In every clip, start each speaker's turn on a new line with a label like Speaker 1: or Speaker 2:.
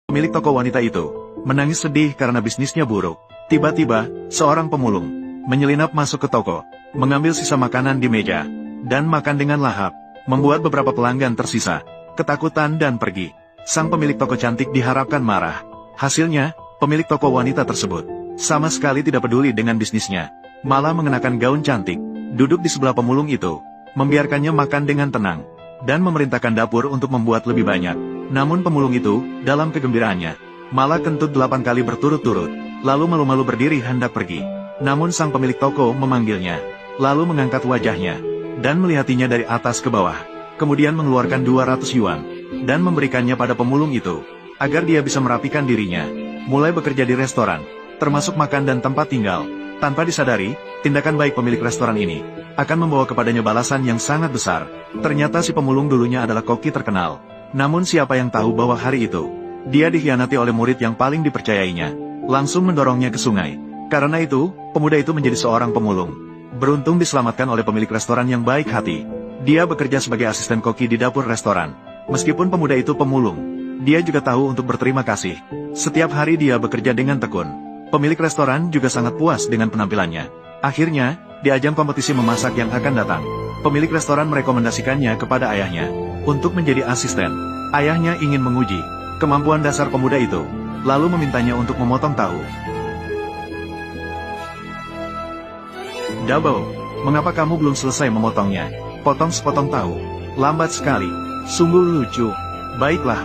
Speaker 1: Pemilik toko wanita itu menangis sedih karena bisnisnya buruk. Tiba-tiba, seorang pemulung menyelinap masuk ke toko, mengambil sisa makanan di meja, dan makan dengan lahap, membuat beberapa pelanggan tersisa, ketakutan dan pergi. Sang pemilik toko cantik diharapkan marah. Hasilnya, pemilik toko wanita tersebut sama sekali tidak peduli dengan bisnisnya, malah mengenakan gaun cantik, duduk di sebelah pemulung itu, membiarkannya makan dengan tenang, dan memerintahkan dapur untuk membuat lebih banyak. Namun pemulung itu, dalam kegembiraannya, malah kentut 8 kali berturut-turut, lalu malu-malu berdiri hendak pergi. Namun sang pemilik toko memanggilnya, lalu mengangkat wajahnya, dan melihatinya dari atas ke bawah, kemudian mengeluarkan 200 yuan, dan memberikannya pada pemulung itu, agar dia bisa merapikan dirinya, mulai bekerja di restoran, termasuk makan dan tempat tinggal. Tanpa disadari, tindakan baik pemilik restoran ini akan membawa kepadanya balasan yang sangat besar. Ternyata si pemulung dulunya adalah koki terkenal. Namun siapa yang tahu bahwa hari itu, dia dikhianati oleh murid yang paling dipercayainya, langsung mendorongnya ke sungai. Karena itu, pemuda itu menjadi seorang pemulung. Beruntung diselamatkan oleh pemilik restoran yang baik hati. Dia bekerja sebagai asisten koki di dapur restoran. Meskipun pemuda itu pemulung, dia juga tahu untuk berterima kasih. Setiap hari dia bekerja dengan tekun. Pemilik restoran juga sangat puas dengan penampilannya. Akhirnya, di ajang kompetisi memasak yang akan datang, pemilik restoran merekomendasikannya kepada ayahnya untuk menjadi asisten. Ayahnya ingin menguji kemampuan dasar pemuda itu, lalu memintanya untuk memotong tahu. Double, mengapa kamu belum selesai memotongnya? Potong sepotong tahu. Lambat sekali. Sungguh lucu. Baiklah.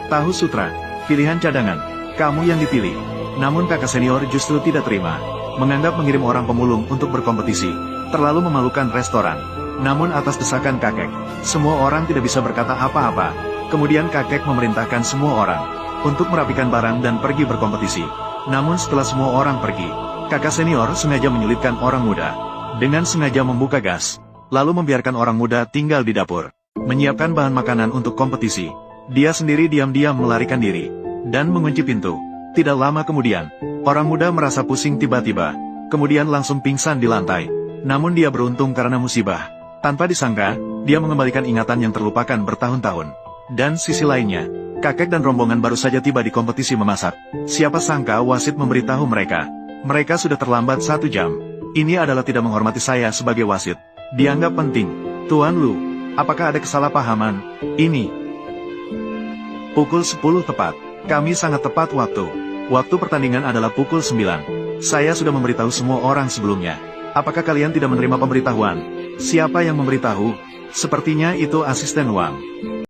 Speaker 1: Tahu sutra, pilihan cadangan. Kamu yang dipilih. Namun kakak senior justru tidak terima. Menganggap mengirim orang pemulung untuk berkompetisi terlalu memalukan restoran. Namun atas desakan kakek, semua orang tidak bisa berkata apa-apa. Kemudian kakek memerintahkan semua orang untuk merapikan barang dan pergi berkompetisi. Namun setelah semua orang pergi, kakak senior sengaja menyulitkan orang muda dengan sengaja membuka gas, lalu membiarkan orang muda tinggal di dapur, menyiapkan bahan makanan untuk kompetisi. Dia sendiri diam-diam melarikan diri dan mengunci pintu. Tidak lama kemudian, orang muda merasa pusing tiba-tiba, kemudian langsung pingsan di lantai. Namun dia beruntung karena musibah. Tanpa disangka, dia mengembalikan ingatan yang terlupakan bertahun-tahun. Dan sisi lainnya, kakek dan rombongan baru saja tiba di kompetisi memasak. Siapa sangka wasit memberitahu mereka. Mereka sudah terlambat 1 jam. Ini adalah tidak menghormati saya sebagai wasit. Dianggap penting. Tuan Lu, apakah ada kesalahpahaman? Ini pukul 10 tepat. Kami sangat tepat waktu. Waktu pertandingan adalah pukul 9. Saya sudah memberitahu semua orang sebelumnya. Apakah kalian tidak menerima pemberitahuan? Siapa yang memberitahu? Sepertinya itu asisten Wang.